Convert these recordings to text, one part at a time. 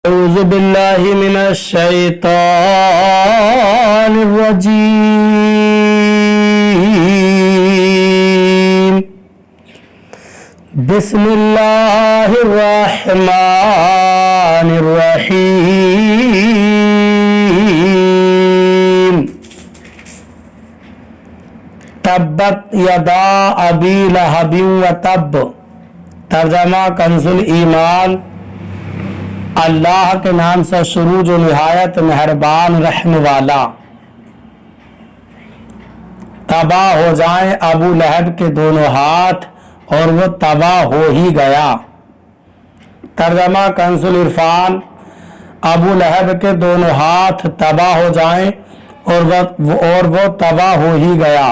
أعوذ بالله من الشيطان الرجيم بسم الله الرحمن الرحيم تبت यदा अबी लहब व तब। तर्जमा कंजुल ईमान। अल्लाह के नाम से शुरू जो निहायत मेहरबान रहम वाला। तबाह हो जाएं अबू लहब के दोनों हाथ और वो तबाह हो ही गया। तर्जमा कंजुल इरफान। अबू लहब के दोनों हाथ तबाह हो जाएं और वो तबाह हो ही गया।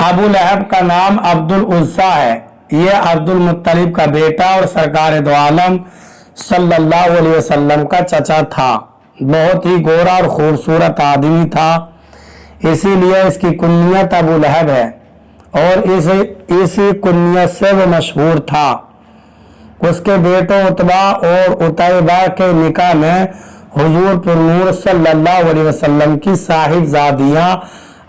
अबू लहब का नाम अब्दुल उज़्ज़ा है। ये अब्दुल मुत्तलिब का बेटा और सरकार दो आलम सल्लल्लाहु अलैहि वसल्लम का चचा था। बहुत ही गोरा और खूबसूरत आदमी था, इसीलिए इसकी कुन्नियत अबू लहब है और इसी कुन्नियत से वो मशहूर था। उसके बेटों उतबा और उतैबा के निकाह में हुजूर पुरनूर सल्लल्लाहु अलैहि वसल्लम की साहिबजादियाँ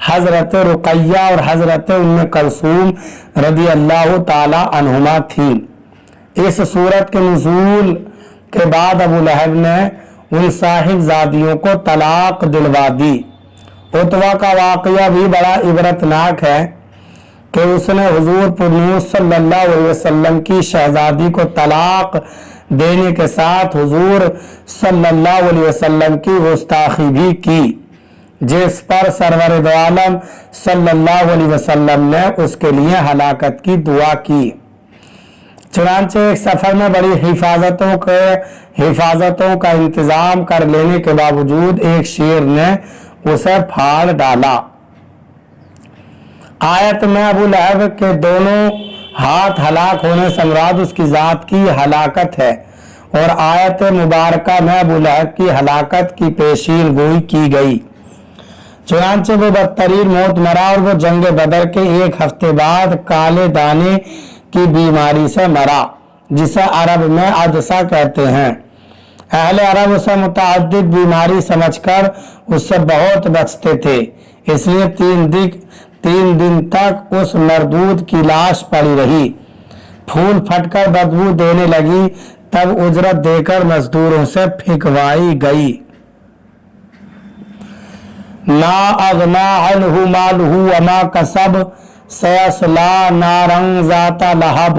हजरत रुकैया और हजरत उम्मे कलसूम रदी अल्लाह ताला अन्हुमा थी। इस सूरत के नुज़ूल के बाद अबू लहब ने उन साहिबजादियों को तलाक दिलवा दी। उतवा का वाक़या भी बड़ा इबरतनाक है कि उसने हुजूर पुरनूर सल्लल्लाहु अलैहि वसल्लम की शहजादी को तलाक देने के साथ हुजूर सल्लल्लाहु अलैहि वसल्लम की गुस्ताखी भी की, जिस पर सरवर दो आलम सल्लल्लाहु अलैहि वसल्लम ने उसके लिए हलाकत की दुआ की। चुनांचे एक सफर में बड़ी हिफाजतों का इंतजाम कर लेने के बावजूद एक शेर ने उसे फाड़ डाला। आयत में अबू लहब के दोनों हाथ हलाक होने से मुराद उसकी जात की हलाकत है और आयत मुबारका में अबू लहब की हलाकत की पेशीन गोई की गई। चुनांचे वो बदतरीन मौत मरा और वो जंग बदर के एक हफ्ते बाद काले दाने की बीमारी से मरा, जिसे अरब में अदसा कहते हैं। अहले अरब उसे मुतअद्दिद बीमारी समझकर उससे बहुत बचते थे, इसलिए तीन दिन तक उस मरदूद की लाश पड़ी रही। फूल फटकर बदबू देने लगी, तब उजरत देकर मजदूरों से फेंकवाई गई। मा अगना अन्हु मालुहु वमा कसब सयस्ला नारन ज़ाता लहब।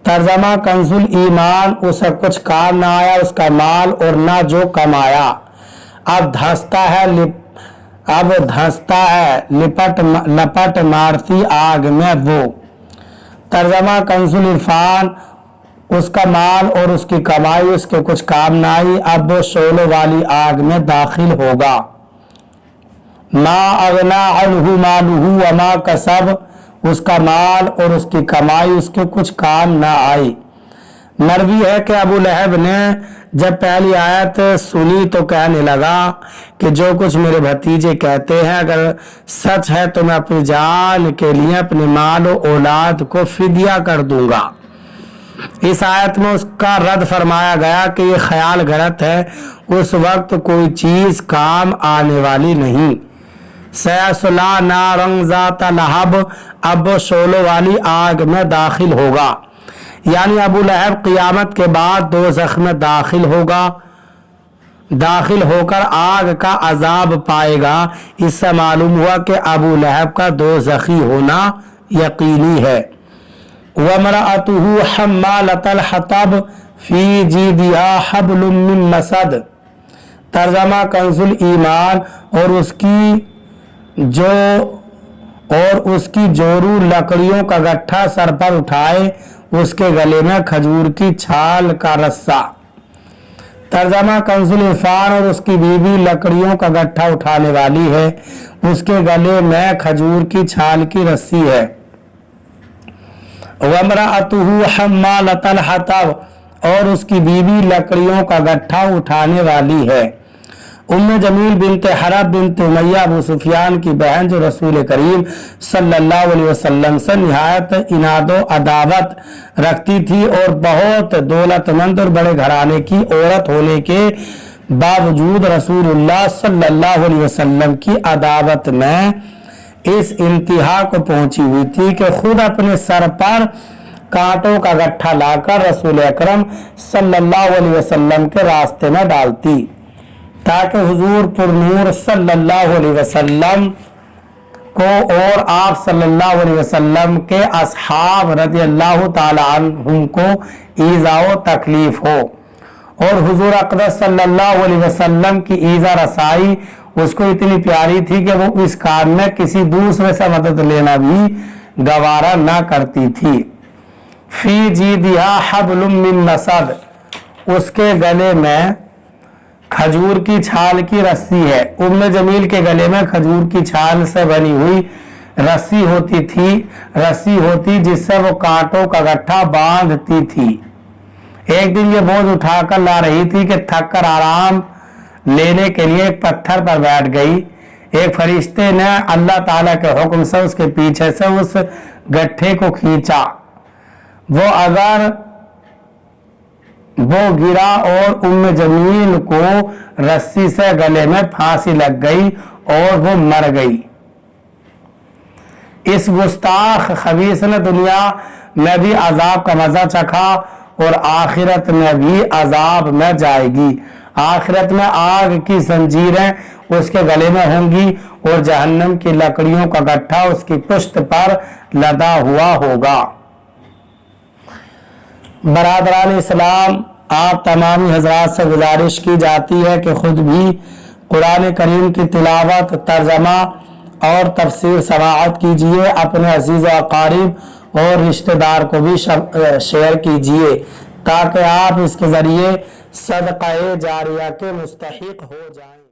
तर्जमा कंजुल ईमान। उसे कुछ काम न आया उसका माल और ना जो कमाया। अब धंसता है लपट मारती आग में वो। तर्जमा कंजुल इरफान। उसका माल और उसकी कमाई उसके कुछ काम न आई, अब वो शोले वाली आग में दाखिल होगा। मा अगना अन्हु मालुहु वमा कसब। उसका माल और उसकी कमाई उसके कुछ काम ना आई। मरवी है कि अबू लहब ने जब पहली आयत सुनी तो कहने लगा कि जो कुछ मेरे भतीजे कहते हैं अगर सच है तो मैं अपनी जान के लिए अपने माल और औलाद को फिदिया कर दूंगा। इस आयत में उसका रद्द फरमाया गया कि ये ख्याल गलत है, उस वक्त कोई चीज काम आने वाली नहीं। सयस्ला नारन ज़ाता लहब। अब शोलों वाली आग में दाखिल होगा, यानी अबू लहब क़ियामत के बाद दोज़ख में दाखिल होकर आग का अजाब पाएगा। इससे मालूम हुआ कि अबू लहब का दोज़खी होना यकीनी है। वमरअतुहु हम्मालतल हतब फी जीदिहा हब्लुम मिन मसद। तर्जमा कंजुल ईमान। और उसकी जोरू लकड़ियों का गट्ठा सर पर उठाए, उसके गले में खजूर की छाल का रस्सा। तर्जमा कंजुल इरफान। और उसकी बीवी लकड़ियों का गट्ठा उठाने वाली है, उसके गले में खजूर की छाल की रस्सी है। वमरअतुहु हम्मालतल हतब। और उसकी बीवी लकड़ियों का गट्ठा उठाने वाली है। उम्मे जमील बिनते हरब बिनते उमैया अबू सुफियान की बहन जो रसूल करीम सल्लल्लाहु अलैहि वसल्लम से निहायत इनादो अदावत रखती थी और बहुत दौलतमंद और बड़े घराने की औरत होने के बावजूद रसूलुल्लाह सल्लल्लाहु अलैहि वसल्लम की अदावत में इस इंतहा को पहुंची हुई थी कि खुद अपने सर पर कांटों का गट्ठा लाकर रसूल अकरम सल्लल्लाहु अलैहि वसल्लम के रास्ते में डालती ताकि हुजूर पुरनूर सल्लल्लाहु अलैहि वसल्लम को और आप सल्लल्लाहु अलैहि वसल्लम के असहाब रज़ियल्लाहु ताला अन्हुम को ईज़ा व तकलीफ हो और हुजूर अक़दस सल्लल्लाहु अलैहि वसल्लम की ईज़ा रसाई उसको इतनी प्यारी थी कि वो इस काम में किसी दूसरे से मदद लेना भी गवारा ना करती थी। फी जीदिहा हब्लुम मिन मसद, उसके गले में खजूर की छाल की रस्सी है। उम्मे जमील के गले में खजूर की छाल से बनी हुई रस्सी होती जिससे वो कांटों का गट्ठा बांधती थी। एक दिन ये बोझ उठाकर ला रही थी कि थक कर आराम लेने के लिए एक पत्थर पर बैठ गई। एक फरिश्ते ने अल्लाह ताला के हुक्म से उसके पीछे से उस गट्ठे को खींचा। वो गिरा और उम्मे जमील को रस्सी से गले में फांसी लग गई और वो मर गई। इस गुस्ताख खबीस ने दुनिया में भी अजाब का मजा चखा और आखिरत में भी अजाब में जाएगी। आखिरत में आग की जंजीरें उसके गले में होंगी और जहन्नम की लकड़ियों का गट्ठा उसकी पुश्त पर लदा हुआ होगा। बरादरान इस्लाम, आप तमामी हजरात से गुजारिश की जाती है कि खुद भी कुरान करीम की तिलावत, तर्जमा और तफसीर समाअत कीजिए। अपने अजीज व अकारीब और रिश्तेदार को भी शेयर कीजिए ताकि आप इसके ज़रिए सदक़ा जारिया के मुस्तहिक हो जाएं।